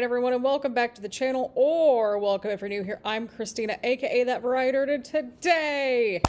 everyone, and welcome back to the channel, or welcome if you're new here. I'm Christina, aka That Variety, and today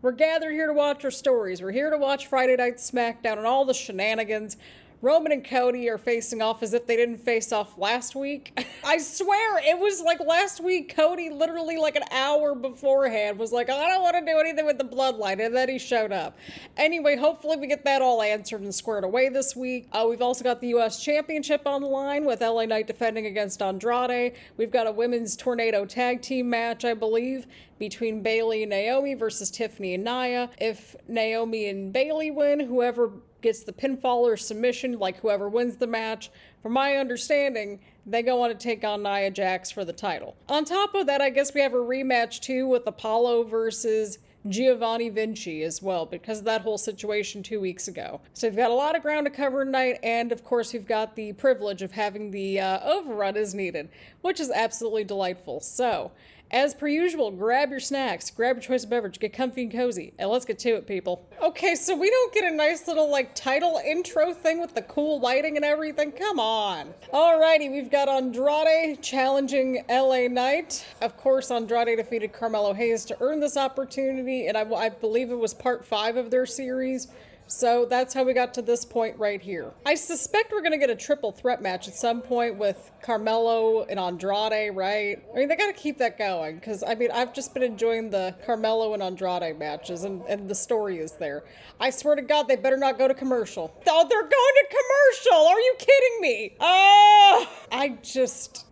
we're gathered here to watch our stories. We're here to watch Friday Night Smackdown and all the shenanigans. Roman and Cody are facing off as if they didn't face off last week. I swear, it was like last week, Cody literally like an hour beforehand was like, I don't want to do anything with the Bloodline, and then he showed up. Anyway, hopefully we get that all answered and squared away this week. We've also got the US Championship on the line with LA Knight defending against Andrade. We've got a women's tornado tag team match, I believe, between Bayley and Naomi versus Tiffany and Nia. If Naomi and Bayley win, whoever gets the pinfall or submission, like whoever wins the match, from my understanding, they go on to take on Nia Jax for the title. On top of that, I guess we have a rematch too with Apollo versus Giovanni Vinci as well, because of that whole situation 2 weeks ago. So we've got a lot of ground to cover tonight, and of course we've got the privilege of having the overrun as needed, which is absolutely delightful. So, as per usual, grab your snacks, grab your choice of beverage, get comfy and cozy, and let's get to it, people. Okay, so we don't get a nice little, like, title intro thing with the cool lighting and everything? Come on. Alrighty, we've got Andrade challenging LA Knight. Of course, Andrade defeated Carmelo Hayes to earn this opportunity, and I believe it was part 5 of their series. So that's how we got to this point right here. I suspect we're going to get a triple threat match at some point with Carmelo and Andrade, right? I mean, they got to keep that going because, I mean, I've just been enjoying the Carmelo and Andrade matches and the story is there. I swear to God, they better not go to commercial. Oh, they're going to commercial! Are you kidding me? Oh!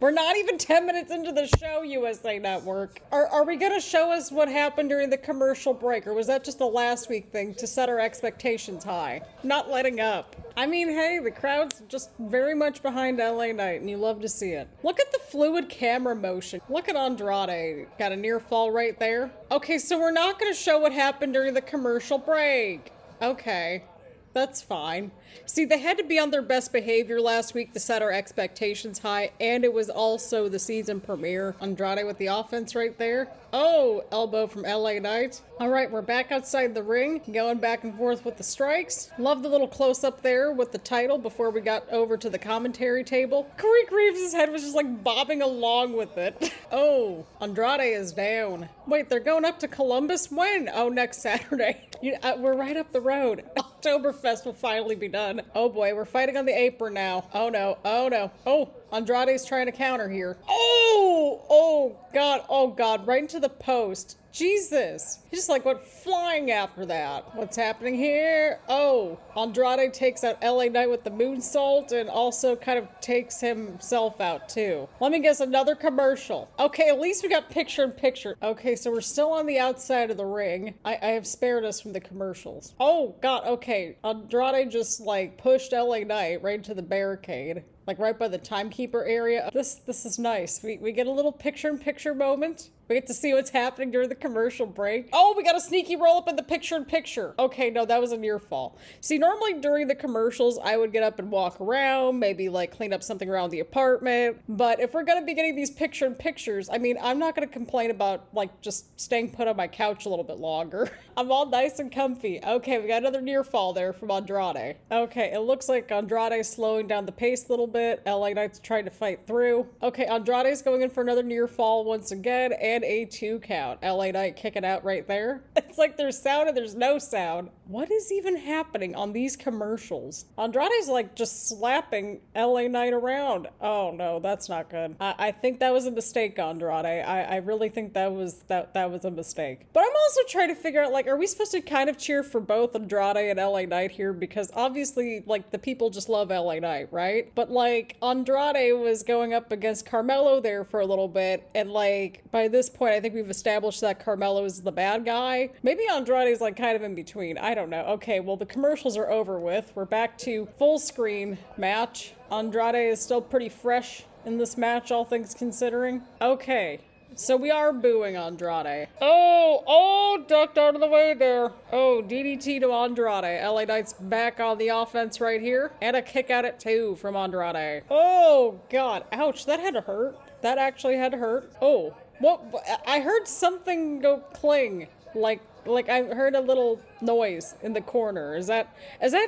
We're not even 10 minutes into the show, USA Network. Are we going to show us what happened during the commercial break, or was that just the last week thing to set our expectations high? Not letting up. I mean, hey, the crowd's just very much behind LA Knight, and you love to see it. Look at the fluid camera motion. Look at Andrade. Got a near fall right there. Okay, so we're not going to show what happened during the commercial break. Okay. That's fine. See, they had to be on their best behavior last week to set our expectations high, and it was also the season premiere. Andrade with the offense right there. Oh, elbow from LA Knight. All right, we're back outside the ring, going back and forth with the strikes. Love the little close-up there with the title before we got over to the commentary table. Corey Graves' head was just like bobbing along with it. Oh, Andrade is down. Wait, they're going up to Columbus? When? Oh, next Saturday. We're right up the road. Oktoberfest will finally be done. Oh boy, we're fighting on the apron now. Oh no, oh no. Oh, Andrade's trying to counter here. Oh God, right into the post. Jesus. He just like went flying after that. What's happening here? Oh, Andrade takes out LA Knight with the moonsault and also kind of takes himself out too. Let me guess, another commercial. Okay, at least we got picture in picture. Okay, so we're still on the outside of the ring. I have spared us from the commercials. Oh God, okay. Andrade just like pushed LA Knight right into the barricade. Like right by the timekeeper area. This is nice. We get a little picture-in-picture moment. We get to see what's happening during the commercial break. Oh, we got a sneaky roll up in the picture-in-picture. Okay, no, that was a near fall. See, normally during the commercials, I would get up and walk around, maybe like clean up something around the apartment. But if we're gonna be getting these picture-in-pictures, I mean, I'm not gonna complain about like just staying put on my couch a little bit longer. I'm all nice and comfy. Okay, we got another near fall there from Andrade. Okay, it looks like Andrade's slowing down the pace a little bit. LA Knight's trying to fight through. Okay, Andrade's going in for another near fall once again, and a 2 count. LA Knight kicking out right there. It's like there's sound and there's no sound. What is even happening on these commercials? Andrade's like just slapping LA Knight around. Oh no, that's not good. I think that was a mistake, Andrade. I really think that was a mistake. But I'm also trying to figure out, like, are we supposed to kind of cheer for both Andrade and LA Knight here? Because obviously, like, the people just love LA Knight, right? But like, Andrade was going up against Carmelo there for a little bit, and like, by this point, I think we've established that Carmelo is the bad guy. Maybe Andrade's like kind of in between. I don't know. Okay, well, the commercials are over with. We're back to full screen match. Andrade is still pretty fresh in this match, all things considering. Okay. So we are booing Andrade. Oh, ducked out of the way there. Oh, DDT to Andrade. LA Knight's back on the offense right here. And a kick at it too from Andrade. Oh, God. Ouch, that had to hurt. That actually had to hurt. Oh, what? I heard something go cling. Like Like, I heard a little noise in the corner. Is that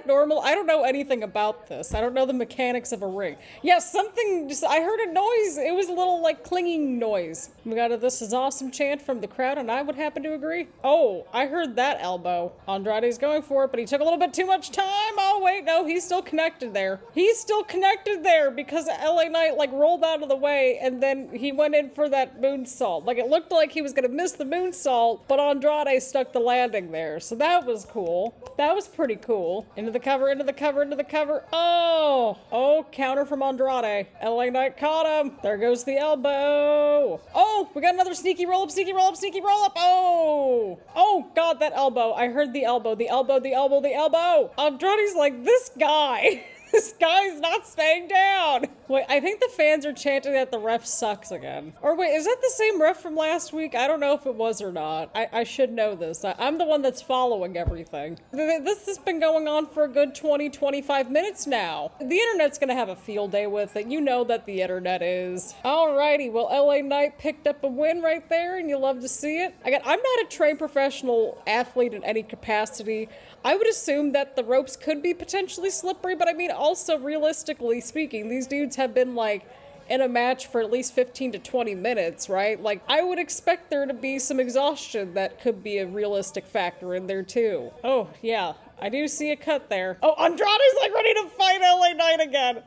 normal? I don't know anything about this. I don't know the mechanics of a ring. Yeah, something just, I heard a noise. It was a little, like, clinging noise. We got a "This is awesome" chant from the crowd, and I would happen to agree. Oh, I heard that elbow. Andrade's going for it, but he took a little bit too much time. Oh, wait, no, he's still connected there. He's still connected there because LA Knight, like, rolled out of the way, and then he went in for that moonsault. Like, it looked like he was gonna miss the moonsault, but Andrade stuck the landing there, so that was cool. That was pretty cool. Into the cover, into the cover, into the cover. Oh, counter from Andrade. LA Knight caught him. There goes the elbow. Oh, we got another sneaky roll up, sneaky roll up, sneaky roll up. Oh, God, that elbow. I heard the elbow, the elbow, the elbow, the elbow. Andrade's like, this guy. This guy's not staying down. Wait, I think the fans are chanting that the ref sucks again. Or wait, is that the same ref from last week? I don't know if it was or not. I should know this. I'm the one that's following everything. This has been going on for a good 20-25 minutes now. The internet's gonna have a field day with it. You know that the internet is. Alrighty, well, LA Knight picked up a win right there, and you love to see it. Again, I'm not a trained professional athlete in any capacity. I would assume that the ropes could be potentially slippery, but I mean, also realistically speaking, these dudes have been like in a match for at least 15 to 20 minutes, right? Like, I would expect there to be some exhaustion that could be a realistic factor in there too. Oh, yeah, I do see a cut there. Oh, Andrade's like ready to fight LA Knight again.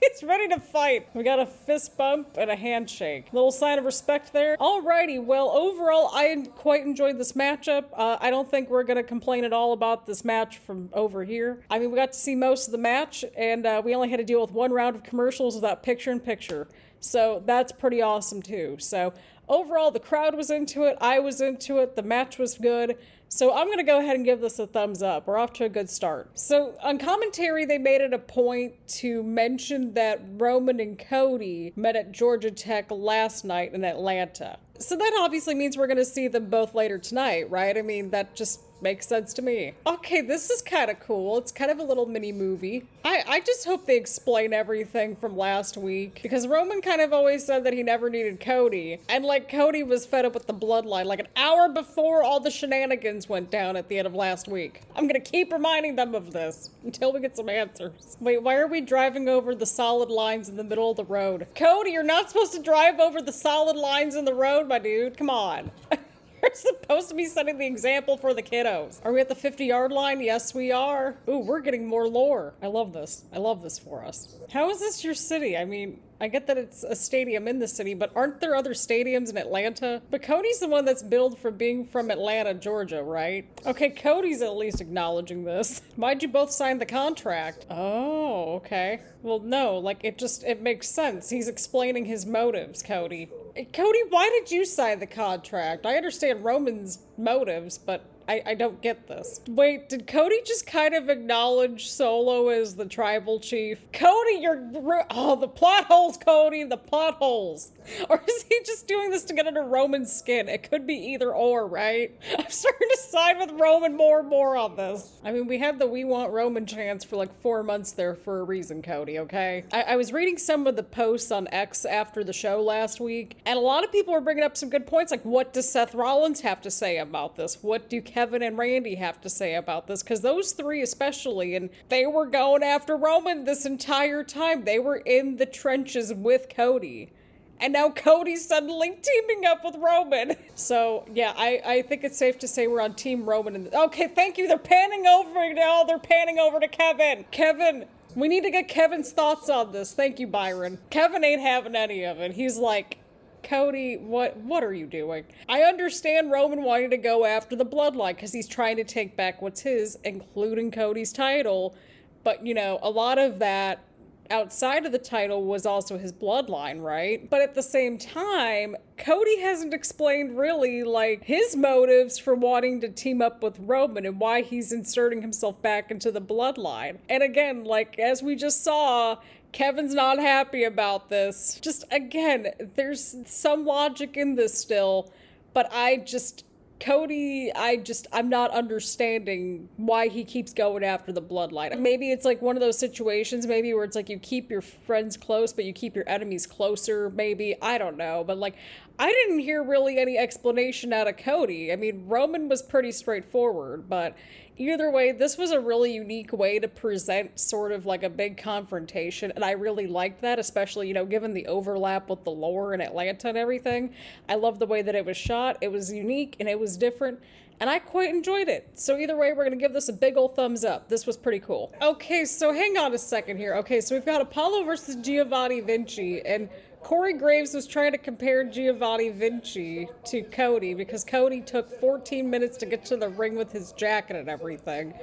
He's ready to fight. We got a fist bump and a handshake. Little sign of respect there. Alrighty, well, overall, I quite enjoyed this matchup. I don't think we're gonna complain at all about this match from over here. I mean, we got to see most of the match, and we only had to deal with one round of commercials without picture-in-picture. So that's pretty awesome too. So overall, the crowd was into it. I was into it. The match was good. So I'm going to go ahead and give this a thumbs up. We're off to a good start. So on commentary, they made it a point to mention that Roman and Cody met at Georgia Tech last night in Atlanta. So that obviously means we're going to see them both later tonight, right? I mean, that just makes sense to me. Okay, this is kind of cool. It's kind of a little mini movie. I just hope they explain everything from last week, because Roman kind of always said that he never needed Cody, and like Cody was fed up with the bloodline like an hour before all the shenanigans went down at the end of last week. I'm gonna keep reminding them of this until we get some answers. Wait, why are we driving over the solid lines in the middle of the road? Cody, you're not supposed to drive over the solid lines in the road, my dude. Come on. We're supposed to be setting the example for the kiddos. Are we at the 50-yard line? Yes, we are. Ooh, we're getting more lore. I love this. I love this for us. How is this your city? I mean, I get that it's a stadium in the city, but aren't there other stadiums in Atlanta? But Cody's the one that's billed for being from Atlanta, Georgia, right? Okay, Cody's at least acknowledging this. Why'd you both sign the contract? Oh, okay. Well, no, like, it makes sense. He's explaining his motives, Cody. Cody, why did you sign the contract? I understand Roman's motives, but I don't get this. Wait, did Cody just kind of acknowledge Solo as the tribal chief? Cody, oh, the plot holes, Cody, the plot holes. Or is he just doing this to get under Roman's skin? It could be either or, right? I'm starting to side with Roman more and more on this. I mean, we had the "We Want Roman" chants for like 4 months there for a reason, Cody, okay? I was reading some of the posts on X after the show last week, and a lot of people were bringing up some good points, like, what does Seth Rollins have to say about this? What do Kevin and Randy have to say about this? Because those three especially, and they were going after Roman this entire time. They were in the trenches with Cody. And now Cody's suddenly teaming up with Roman. So, yeah, I think it's safe to say we're on Team Roman. Okay, thank you. They're panning over now. They're panning over to Kevin. Kevin, we need to get Kevin's thoughts on this. Thank you, Byron. Kevin ain't having any of it. He's like, Cody, what are you doing? I understand Roman wanting to go after the bloodline because he's trying to take back what's his, including Cody's title. But, you know, a lot of that outside of the title was also his bloodline, right? But at the same time, Cody hasn't explained really, like, his motives for wanting to team up with Roman and why he's inserting himself back into the bloodline. And again, like, as we just saw, Kevin's not happy about this. Just, again, there's some logic in this still, but Cody, I'm not understanding why he keeps going after the bloodline. Maybe it's like one of those situations, maybe where it's like you keep your friends close, but you keep your enemies closer, maybe. I don't know. But like, I didn't hear really any explanation out of Cody. I mean, Roman was pretty straightforward, but either way, this was a really unique way to present sort of like a big confrontation, and I really liked that, especially, you know, given the overlap with the lore in Atlanta and everything. I love the way that it was shot. It was unique and it was different, and I quite enjoyed it. So either way, we're gonna give this a big old thumbs up. This was pretty cool. Okay, so hang on a second here. Okay, so we've got Apollo versus Giovanni Vinci, and Corey Graves was trying to compare Giovanni Vinci to Cody because Cody took 14 minutes to get to the ring with his jacket and everything.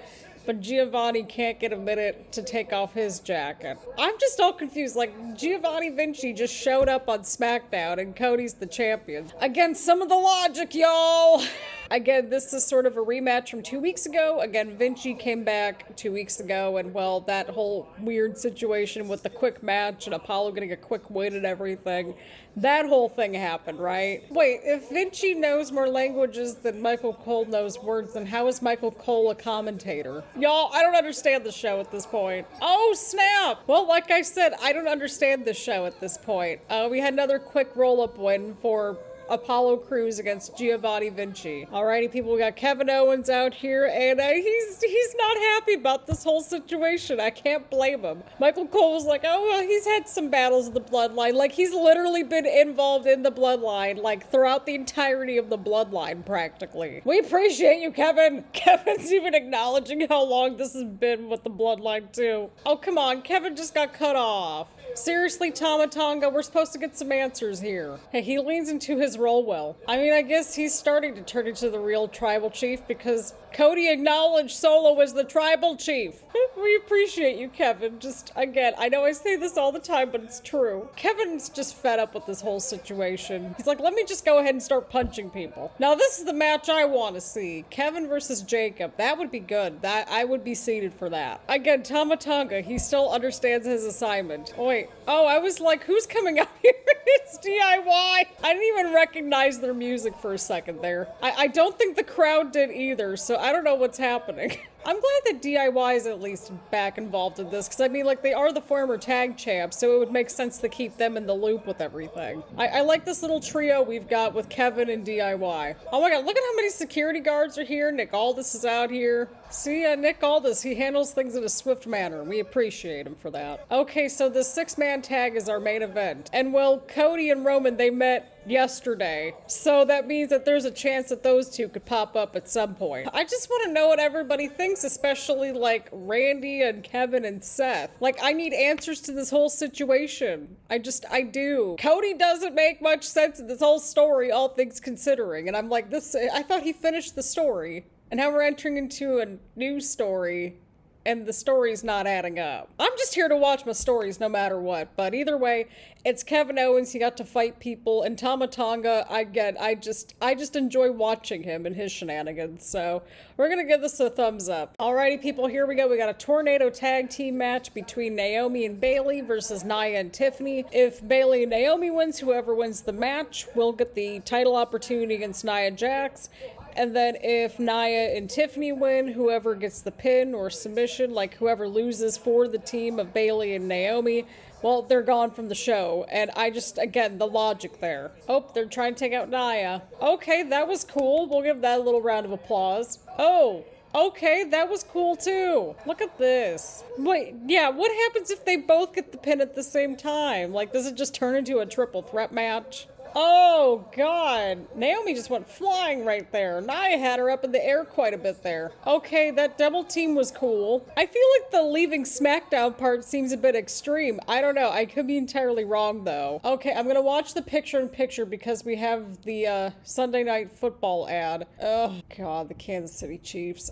But Giovanni can't get a minute to take off his jacket. I'm just all confused. Like, Giovanni Vinci just showed up on SmackDown and Cody's the champion. Again, some of the logic, y'all! Again, this is sort of a rematch from 2 weeks ago. Again, Vinci came back 2 weeks ago, and well, that whole weird situation with the quick match and Apollo getting a quick win and everything, that whole thing happened, right? Wait, if Vinci knows more languages than Michael Cole knows words, then how is Michael Cole a commentator? Y'all, I don't understand the show at this point. Oh, snap! Well, like I said, I don't understand the show at this point. We had another quick roll-up win for Apollo Crews against Giovanni Vinci. Alrighty, people, we got Kevin Owens out here, and he's not happy about this whole situation. I can't blame him. Michael Cole was like, oh, well, he's had some battles in the Bloodline. Like, he's literally been involved in the Bloodline, like, throughout the entirety of the Bloodline, practically. We appreciate you, Kevin. Kevin's even acknowledging how long this has been with the Bloodline, too. Oh, come on, Kevin just got cut off. Seriously, Tonga, we're supposed to get some answers here. Hey, he leans into his role well. I mean, I guess he's starting to turn into the real tribal chief because Cody acknowledged Solo as the tribal chief. We appreciate you, Kevin. Just, again, I know I say this all the time, but it's true. Kevin's just fed up with this whole situation. He's like, let me just go ahead and start punching people. Now, this is the match I want to see. Kevin versus Jacob. That would be good. I would be seated for that. Again, Tonga, he still understands his assignment. Oh, wait. Oh, I was like, who's coming out here? It's DIY. I didn't even recognize their music for a second there. I don't think the crowd did either, so I don't know what's happening. I'm glad that DIY is at least back involved in this, because I mean, like, they are the former tag champs, so it would make sense to keep them in the loop with everything. I like this little trio we've got with Kevin and DIY. Oh my god, look at how many security guards are here. Nick Aldis is out here. See, Nick Aldis, he handles things in a swift manner. We appreciate him for that. Okay, so the 6-man tag is our main event. And well, Cody and Roman, they met yesterday, so that means that there's a chance that those two could pop up at some point. I just want to know what everybody thinks, especially like Randy and Kevin and Seth. Like, I need answers to this whole situation. I do. Cody doesn't make much sense in this whole story, all things considering, and I'm like, I thought he finished the story, and now we're entering into a new story, and the story's not adding up. I'm just here to watch my stories no matter what, but either way, it's Kevin Owens. He got to fight people, and Tonga, I just enjoy watching him and his shenanigans, so we're gonna give this a thumbs up. Alrighty, people, here we go. We got a tornado tag team match between Naomi and Bayley versus Nia and Tiffany. If Bayley and Naomi wins, whoever wins the match will get the title opportunity against Nia Jax. And then if Nia and Tiffany win, whoever gets the pin or submission, like whoever loses for the team of Bayley and Naomi, well, they're gone from the show. And again, the logic there. Oh, they're trying to take out Nia. Okay, that was cool. We'll give that a little round of applause. Oh, okay, that was cool too. Look at this. Wait, yeah, what happens if they both get the pin at the same time? Like, does it just turn into a triple threat match? Oh, God. Naomi just went flying right there. Nia had her up in the air quite a bit there. Okay, that double team was cool. I feel like the leaving SmackDown part seems a bit extreme. I don't know. I could be entirely wrong, though. Okay, I'm gonna watch the picture-in-picture because we have the Sunday Night Football ad. Oh, God, the Kansas City Chiefs.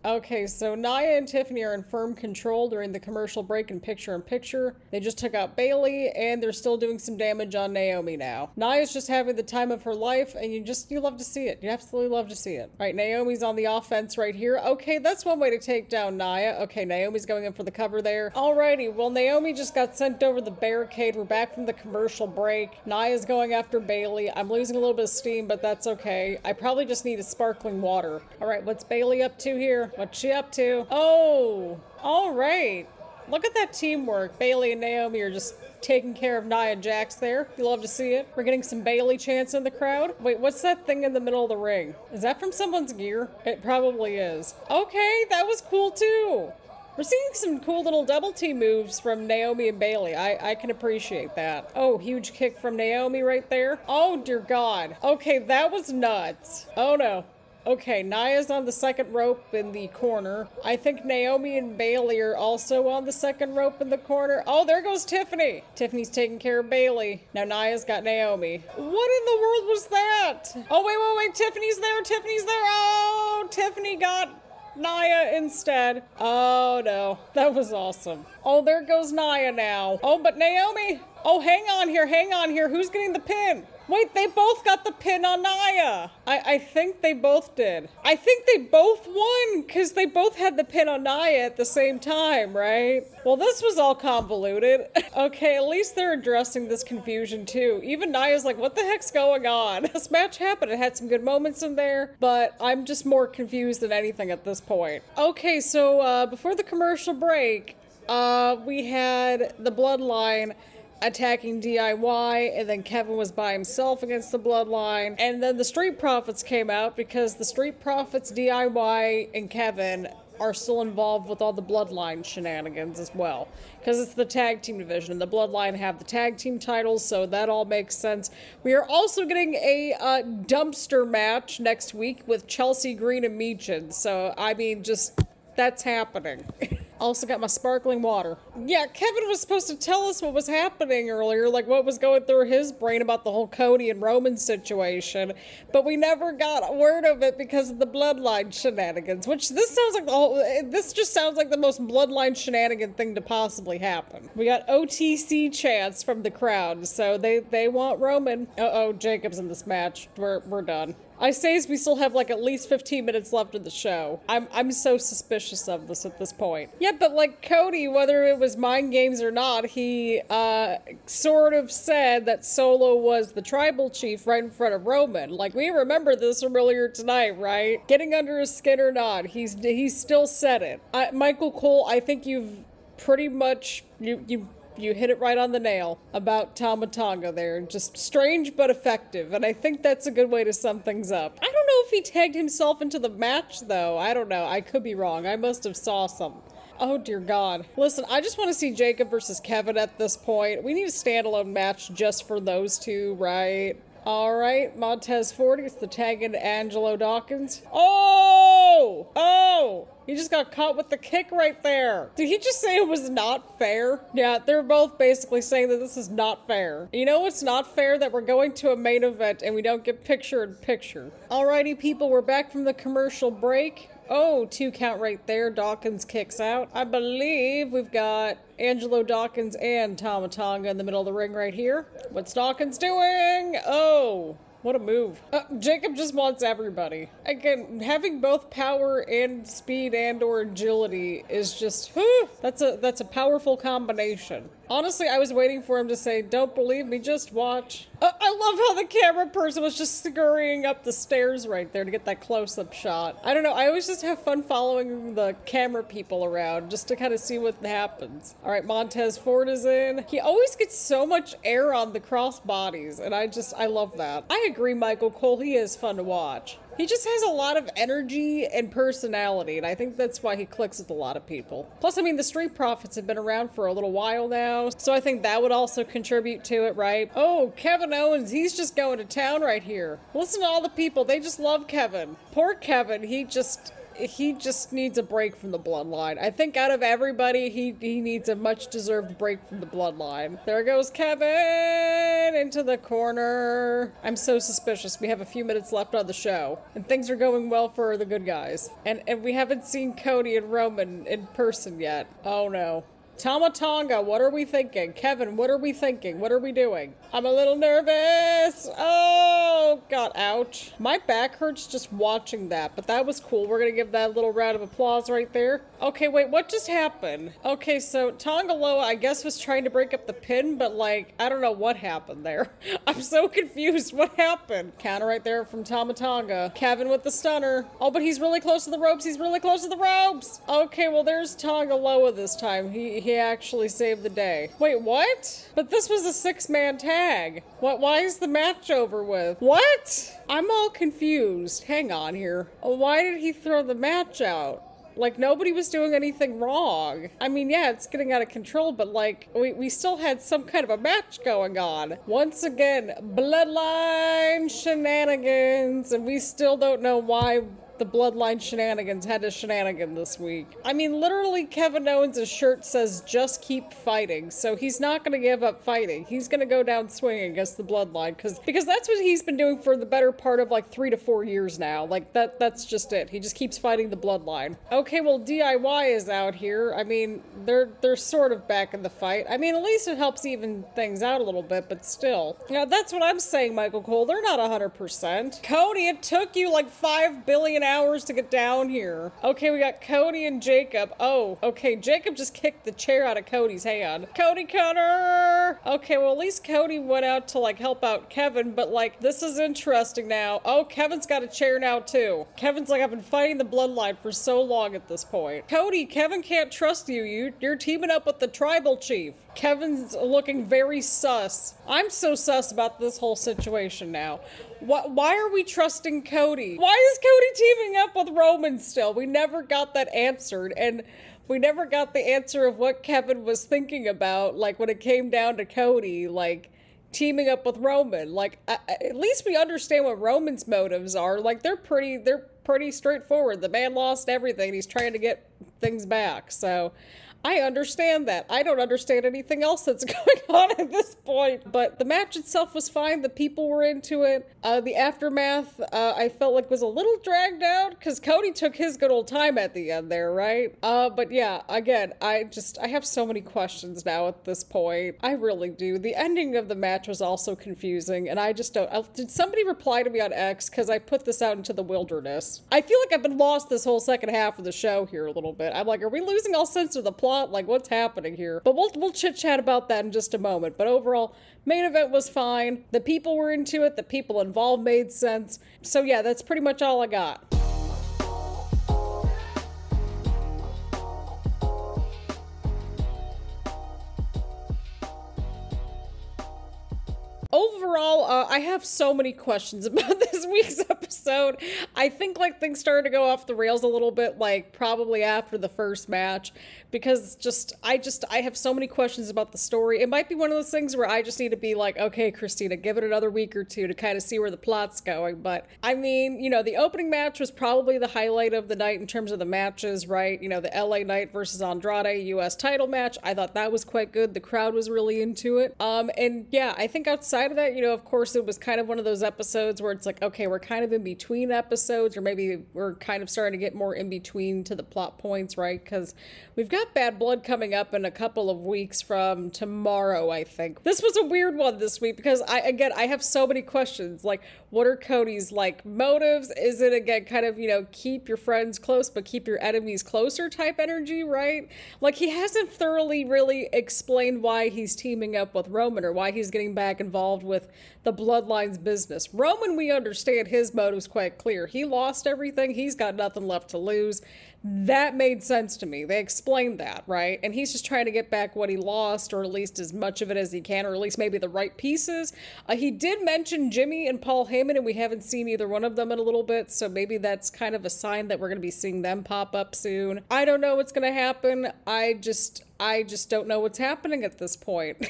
Okay, so Nia and Tiffany are in firm control during the commercial break and picture-in-picture. They just took out Bayley, and they're still doing some damage on Naomi now. Nia's just having the time of her life, and you love to see it. You absolutely love to see it. All right, Naomi's on the offense right here. Okay, that's one way to take down Nia. Okay, Naomi's going in for the cover there. Alrighty, well, Naomi just got sent over the barricade. We're back from the commercial break. Nia's going after Bayley. I'm losing a little bit of steam, but that's okay. I probably just need a sparkling water. All right, what's Bayley up to here? What's she up to? Oh, all right. Look at that teamwork. Bayley and Naomi are just taking care of Nia Jax there. You love to see it. We're getting some Bayley chants in the crowd. Wait, what's that thing in the middle of the ring? Is that from someone's gear? It probably is. Okay, that was cool too. We're seeing some cool little double team moves from Naomi and Bayley. I can appreciate that. Oh, huge kick from Naomi right there. Oh, dear God. Okay, that was nuts. Oh, no. Okay, Nia's on the second rope in the corner. I think Naomi and Bayley are also on the second rope in the corner. Oh, there goes Tiffany. Tiffany's taking care of Bayley. Now Nia's got Naomi. What in the world was that? Oh, wait. Tiffany's there. Tiffany's there. Oh, Tiffany got Nia instead. Oh no, that was awesome. Oh, there goes Nia now. Oh, but Naomi. Oh, hang on here. Who's getting the pin? Wait, they both got the pin on Nia. I think they both did. I think they both won because they both had the pin on Nia at the same time, right? Well, this was all convoluted. Okay, at least they're addressing this confusion too. Even Nia's like, what the heck's going on? This match happened. It had some good moments in there, but I'm just more confused than anything at this point. Okay, so before the commercial break, we had the Bloodline attacking DIY, and then Kevin was by himself against the Bloodline, and then the Street Profits came out because the Street Profits, DIY, and Kevin are still involved with all the Bloodline shenanigans as well, because it's the tag team division, and the Bloodline have the tag team titles, so that all makes sense. We are also getting a dumpster match next week with Chelsea Green and Meechin, so I mean, just that's happening. Also got my sparkling water. Yeah, Kevin was supposed to tell us what was happening earlier, like what was going through his brain about the whole Cody and Roman situation, but we never got a word of it because of the Bloodline shenanigans, which this sounds like this just sounds like the most Bloodline shenanigan thing to possibly happen. We got OTC chants from the crowd, so they want Roman. Uh-oh, Jacob's in this match. We're done. I say we still have like at least 15 minutes left of the show. I'm so suspicious of this at this point. Yeah, but like Cody, whether it was mind games or not, he sort of said that Solo was the tribal chief right in front of Roman. Like, we remember this from earlier tonight, right? Getting under his skin or not, he still said it. Michael Cole, I think you've pretty much you hit it right on the nail about Tonga there. Just strange but effective, and I think that's a good way to sum things up. I don't know if he tagged himself into the match, though. I don't know. I could be wrong. I must have saw something. Oh, dear God. Listen, I just want to see Jacob versus Kevin at this point. We need a standalone match just for those two, right? All right, Montez Ford gets the tag into Angelo Dawkins. Oh! Oh! He just got caught with the kick right there. Did he just say it was not fair? Yeah, they're both basically saying that this is not fair. You know what's not fair? That we're going to a main event and we don't get picture-in-picture. Alrighty, people, we're back from the commercial break. Oh, 2 count right there. Dawkins kicks out. I believe we've got Angelo Dawkins and Toma Tonga in the middle of the ring right here. What's Dawkins doing? Oh, what a move. Jacob just wants everybody. Again, having both power and speed and or agility is just, whew, that's a powerful combination. Honestly, I was waiting for him to say, don't believe me, just watch. I love how the camera person was just scurrying up the stairs right there to get that close-up shot. I don't know, I always just have fun following the camera people around just to kind of see what happens. All right, Montez Ford is in. He always gets so much air on the cross bodies, and I love that. I agree, Michael Cole, he is fun to watch. He just has a lot of energy and personality, and I think that's why he clicks with a lot of people. Plus, I mean, the Street Profits have been around for a little while now, so I think that would also contribute to it, right? Oh, Kevin Owens, he's just going to town right here. Listen to all the people, they just love Kevin. Poor Kevin, he just needs a break from the Bloodline. I think out of everybody, he needs a much-deserved break from the Bloodline. There goes Kevin into the corner. I'm so suspicious. We have a few minutes left on the show, and things are going well for the good guys. And we haven't seen Cody and Roman in person yet. Oh no. Toma Tonga, what are we thinking? Kevin, what are we thinking? What are we doing? I'm a little nervous. Oh, God, ouch. My back hurts just watching that, but that was cool. We're gonna give that a little round of applause right there. Okay, wait, what just happened? Okay, so Tonga Loa, I guess, was trying to break up the pin, but, like, I don't know what happened there. I'm so confused. What happened? Counter right there from Toma Tonga. Kevin with the stunner. Oh, but he's really close to the ropes. He's really close to the ropes. Okay, well, there's Tonga Loa this time. He he actually saved the day. Wait, what? But this was a 6-man tag. Why is the match over with? What? I'm all confused. Hang on here. Why did he throw the match out? Like, nobody was doing anything wrong. I mean, yeah, it's getting out of control, but like, we still had some kind of a match going on. Once again, Bloodline shenanigans, and we still don't know why the Bloodline shenanigans had a shenanigan this week. I mean, literally, Kevin Owens' shirt says, just keep fighting. So he's not going to give up fighting. He's going to go down swinging against the Bloodline because that's what he's been doing for the better part of like 3 to 4 years now. Like that's just it. He just keeps fighting the Bloodline. Okay, well, DIY is out here. I mean, they're sort of back in the fight. I mean, at least it helps even things out a little bit, but still. You know, that's what I'm saying, Michael Cole. They're not 100%. Cody, it took you like 5 billion hours to get down here. Okay, we got Cody and Jacob. Oh, okay, Jacob just kicked the chair out of Cody's hand. Cody Cutter! Okay, well, at least Cody went out to like help out Kevin, but like, this is interesting now. Oh, Kevin's got a chair now too. Kevin's like, I've been fighting the Bloodline for so long at this point. Cody, Kevin can't trust you. You're teaming up with the tribal chief. Kevin's looking very sus. I'm so sus about this whole situation now. Why are we trusting Cody? Why is Cody teaming up with Roman still? We never got that answered, and we never got the answer of what Kevin was thinking about, like when it came down to Cody, like teaming up with Roman. Like, at least we understand what Roman's motives are. Like, they're pretty straightforward. The man lost everything. He's trying to get things back, so I understand that. I don't understand anything else that's going on at this point. But the match itself was fine. The people were into it. The aftermath, I felt like was a little dragged out because Cody took his good old time at the end there, right? But yeah, again, I have so many questions now at this point. I really do. The ending of the match was also confusing, and I just don't. Did somebody reply to me on X? Because I put this out into the wilderness. I feel like I've been lost this whole second half of the show here a little bit. I'm like, are we losing all sense of the plot? Like, what's happening here? But we'll chit-chat about that in just a moment. But overall, main event was fine. The people were into it. The people involved made sense. So yeah, that's pretty much all I got. Overall, I have so many questions about this week's episode. I think like things started to go off the rails a little bit, like probably after the first match, because I have so many questions about the story. It might be one of those things where I just need to be like, okay, Christina, give it another week or two to kind of see where the plot's going. But I mean, you know, the opening match was probably the highlight of the night in terms of the matches, right? You know, the LA Knight versus Andrade US title match. I thought that was quite good. The crowd was really into it. And yeah, I think outside of that, you know, of course, it was kind of one of those episodes where it's like, okay, we're kind of in between episodes, or maybe we're kind of starting to get more in between to the plot points, right? Because we've got Bad Blood coming up in a couple of weeks from tomorrow, I think. This was a weird one this week because I have so many questions. Like, what are Cody's like motives? Is it again kind of, you know, keep your friends close but keep your enemies closer type energy, right? Like, he hasn't thoroughly really explained why he's teaming up with Roman or why he's getting back involved with the Bloodline's business. Roman, we understand his motive's quite clear. He lost everything. He's got nothing left to lose. That made sense to me. They explained that, right? And he's just trying to get back what he lost, or at least as much of it as he can, or at least maybe the right pieces. He did mention Jimmy and Paul Heyman, and we haven't seen either one of them in a little bit, so maybe that's kind of a sign that we're going to be seeing them pop up soon. I don't know what's going to happen. I just don't know what's happening at this point.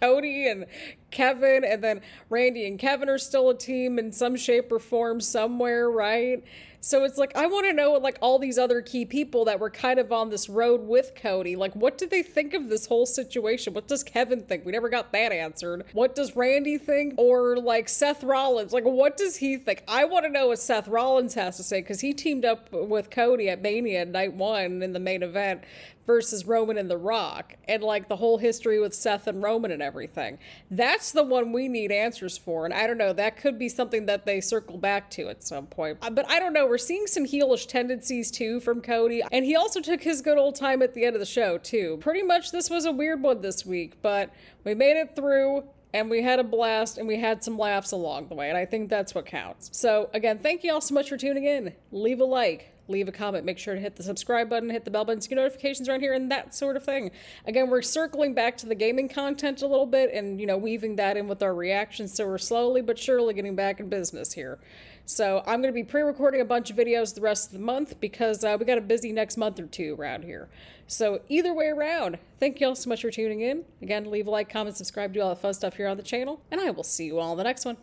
Cody and Kevin, and then Randy and Kevin are still a team in some shape or form somewhere, right? So it's like, I want to know, like, all these other key people that were kind of on this road with Cody, like, what did they think of this whole situation? What does Kevin think? We never got that answered. What does Randy think? Or, like, Seth Rollins, like, what does he think? I want to know what Seth Rollins has to say, because he teamed up with Cody at Mania Night 1 in the main event versus Roman and The Rock, and like the whole history with Seth and Roman and everything. That's the one we need answers for, and I don't know, that could be something that they circle back to at some point. But I don't know, we're seeing some heelish tendencies too from Cody, and he also took his good old time at the end of the show too. Pretty much this was a weird one this week, but we made it through. And we had a blast, and we had some laughs along the way, and I think that's what counts. So, again, thank you all so much for tuning in. Leave a like. leave a comment, make sure to hit the subscribe button, hit the bell button, so you get notifications around here and that sort of thing. Again, we're circling back to the gaming content a little bit and, you know, weaving that in with our reactions, so we're slowly but surely getting back in business here. So I'm going to be pre-recording a bunch of videos the rest of the month because we got a busy next month or two around here. So either way around, thank you all so much for tuning in. Again, leave a like, comment, subscribe, do all that fun stuff here on the channel, and I will see you all in the next one.